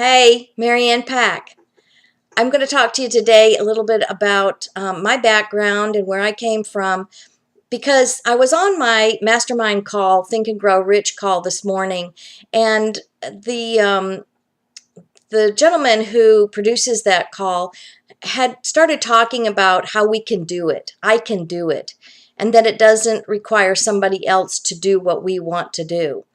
Hey, Marianne Pack. I'm going to talk to you today a little bit about my background and where I came from because I was on my mastermind call, Think and Grow Rich call this morning, and the gentleman who produces that call had started talking about how we can do it. I can do it, and that it doesn't require somebody else to do what we want to do.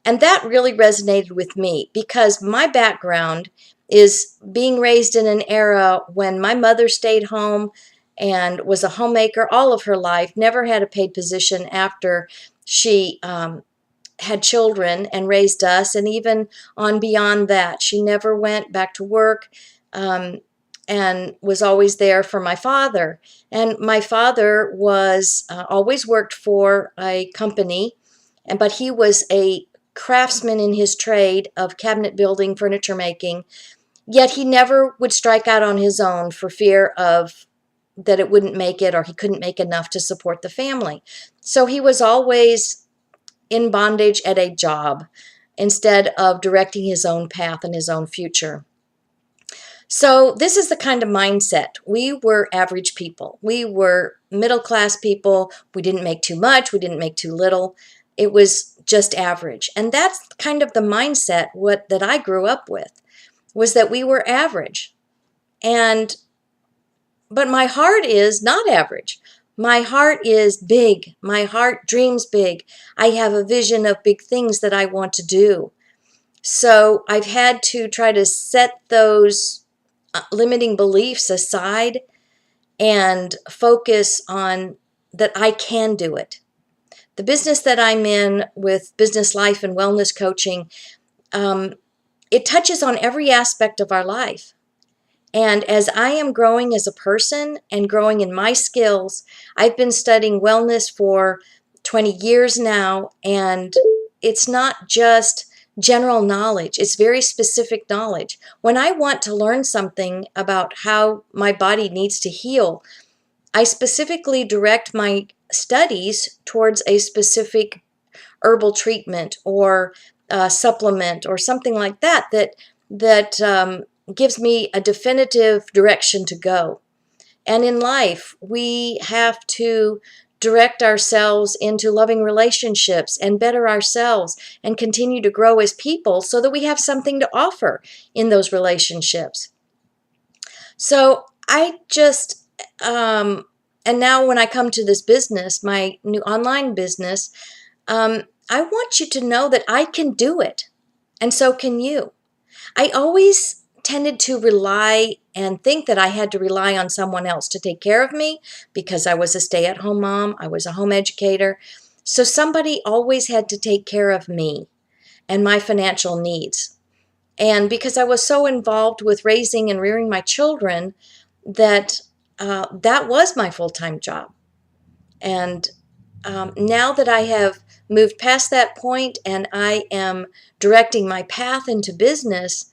And that really resonated with me because my background is being raised in an era when my mother stayed home and was a homemaker all of her life, never had a paid position after she had children and raised us, and even on beyond that. She never went back to work and was always there for my father. And my father was always worked for a company, but he was a craftsman in his trade of cabinet building, furniture making, yet he never would strike out on his own for fear of that it wouldn't make it or he couldn't make enough to support the family. So he was always in bondage at a job instead of directing his own path and his own future. So this is the kind of mindset. We were average people. We were middle class people. We didn't make too much. We didn't make too little. It was just average. And that's kind of the mindset that I grew up with, was that we were average. But my heart is not average. My heart is big. My heart dreams big. I have a vision of big things that I want to do. So I've had to try to set those limiting beliefs aside and focus on that I can do it. The business that I'm in with business life and wellness coaching, it touches on every aspect of our life. And as I am growing as a person and growing in my skills, I've been studying wellness for 20 years now, and it's not just general knowledge, it's very specific knowledge. When I want to learn something about how my body needs to heal, I specifically direct my studies towards a specific herbal treatment or supplement or something like that gives me a definitive direction to go. And in life, we have to direct ourselves into loving relationships and better ourselves and continue to grow as people so that we have something to offer in those relationships. So I just, and now when I come to this business, my new online business, I want you to know that I can do it, and so can you. I always tended to rely and think that I had to rely on someone else to take care of me because I was a stay-at-home mom, I was a home educator. So somebody always had to take care of me and my financial needs. And because I was so involved with raising and rearing my children, that was my full-time job. And now that I have moved past that point and I am directing my path into business,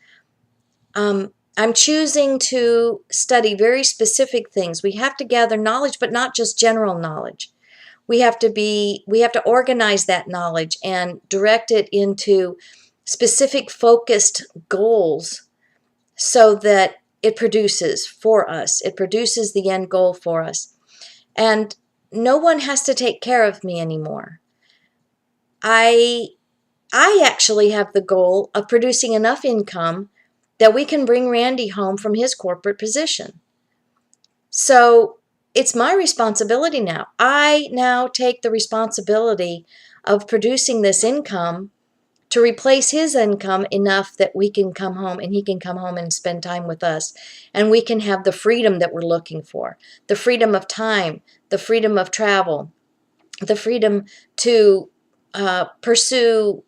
I'm choosing to study very specific things. We have to gather knowledge, but not just general knowledge. We have to organize that knowledge and direct it into specific focused goals so that it produces for us. It produces the end goal for us. And no one has to take care of me anymore. I actually have the goal of producing enough income that we can bring Randy home from his corporate position. So it's my responsibility now. I now take the responsibility of producing this income to replace his income enough that we can come home and he can come home and spend time with us. And we can have the freedom that we're looking for, the freedom of time, the freedom of travel, the freedom to pursue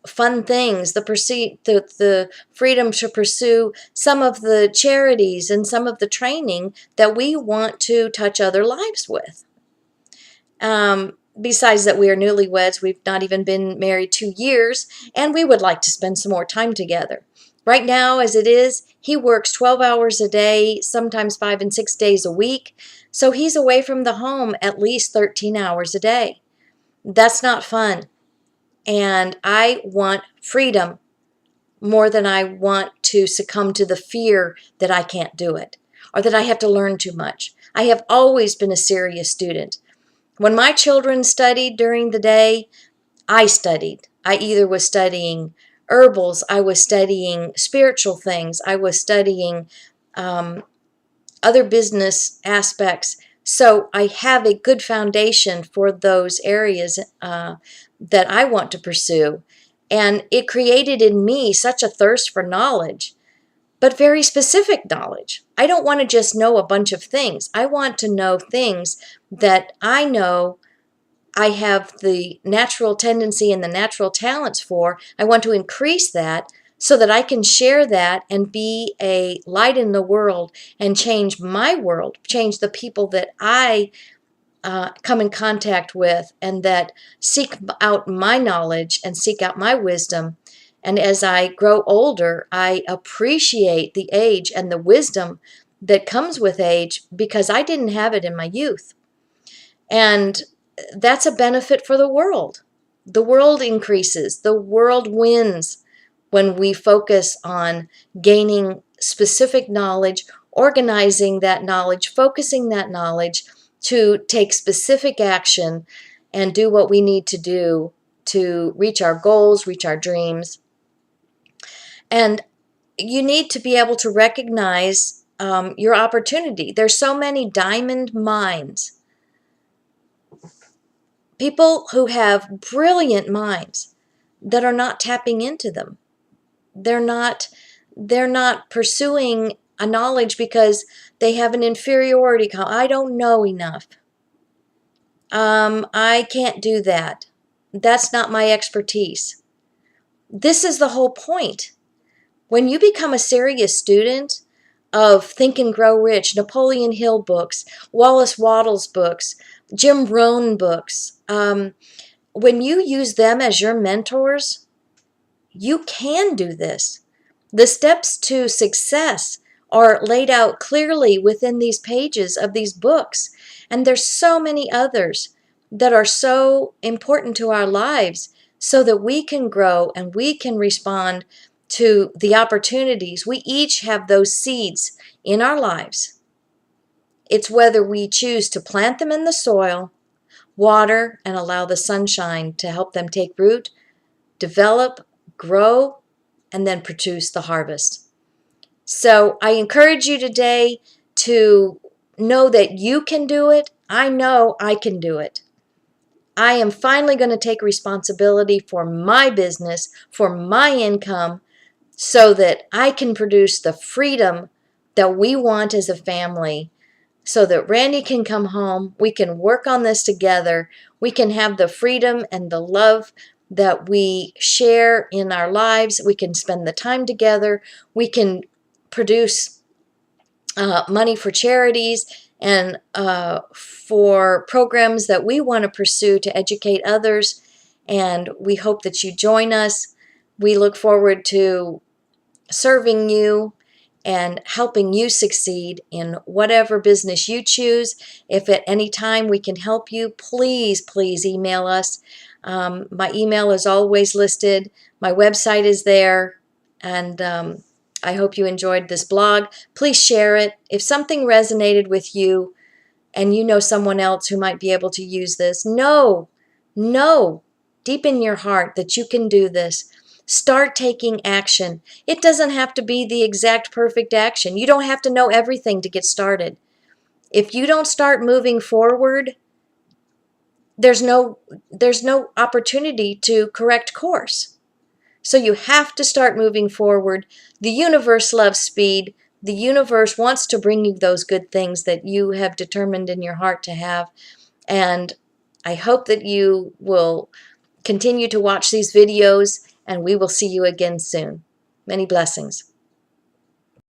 fun things, the freedom to pursue some of the charities and some of the training that we want to touch other lives with. Besides that, we are newlyweds. We've not even been married 2 years, and we would like to spend some more time together. Right now, as it is, he works 12 hours a day, sometimes 5 and 6 days a week, so he's away from the home at least 13 hours a day. That's not fun. And I want freedom. more than I want to succumb to the fear that I can't do it or that I have to learn too much. I have always been a serious student. When my children studied during the day, I studied. I either was studying herbals, I was studying spiritual things, I was studying other business aspects. So I have a good foundation for those areas that I want to pursue. And it created in me such a thirst for knowledge, but very specific knowledge. I don't want to just know a bunch of things. I want to know things that I know I have the natural tendency and the natural talents for. I want to increase that so that I can share that and be a light in the world and change my world, change the people that I come in contact with and that seek out my knowledge and seek out my wisdom. And as I grow older, I appreciate the age and the wisdom that comes with age because I didn't have it in my youth. And that's a benefit for the world. The world increases, the world wins when we focus on gaining specific knowledge, organizing that knowledge, focusing that knowledge to take specific action and do what we need to do to reach our goals, reach our dreams. And you need to be able to recognize your opportunity. There's so many diamond mines. People who have brilliant minds that are not tapping into them. They're not pursuing a knowledge because they have an inferiority complex. I don't know enough. I can't do that. That's not my expertise. This is the whole point. When you become a serious student of Think and Grow Rich, Napoleon Hill books, Wallace Wattles books, Jim Rohn books, when you use them as your mentors, you can do this. The steps to success are laid out clearly within these pages of these books. And there's so many others that are so important to our lives so that we can grow and we can respond to the opportunities. We each have those seeds in our lives. It's whether we choose to plant them in the soil, water, and allow the sunshine to help them take root, develop, grow, and then produce the harvest. So I encourage you today to know that you can do it. I know I can do it. I am finally going to take responsibility for my business, for my income, so that I can produce the freedom that we want as a family, so that Randy can come home, we can work on this together, we can have the freedom and the love that we share in our lives, we can spend the time together, we can produce money for charities and for programs that we want to pursue to educate others. And we hope that you join us. We look forward to serving you and helping you succeed in whatever business you choose. If at any time we can help you, please email us. My email is always listed. My website is there. And I hope you enjoyed this blog. Please share it. If something resonated with you and you know someone else who might be able to use this, know deep in your heart that you can do this. Start taking action. It doesn't have to be the exact perfect action. You don't have to know everything to get started. If you don't start moving forward, there's no opportunity to correct course. So you have to start moving forward. The universe loves speed. The universe wants to bring you those good things that you have determined in your heart to have. And I hope that you will continue to watch these videos, and we will see you again soon. Many blessings.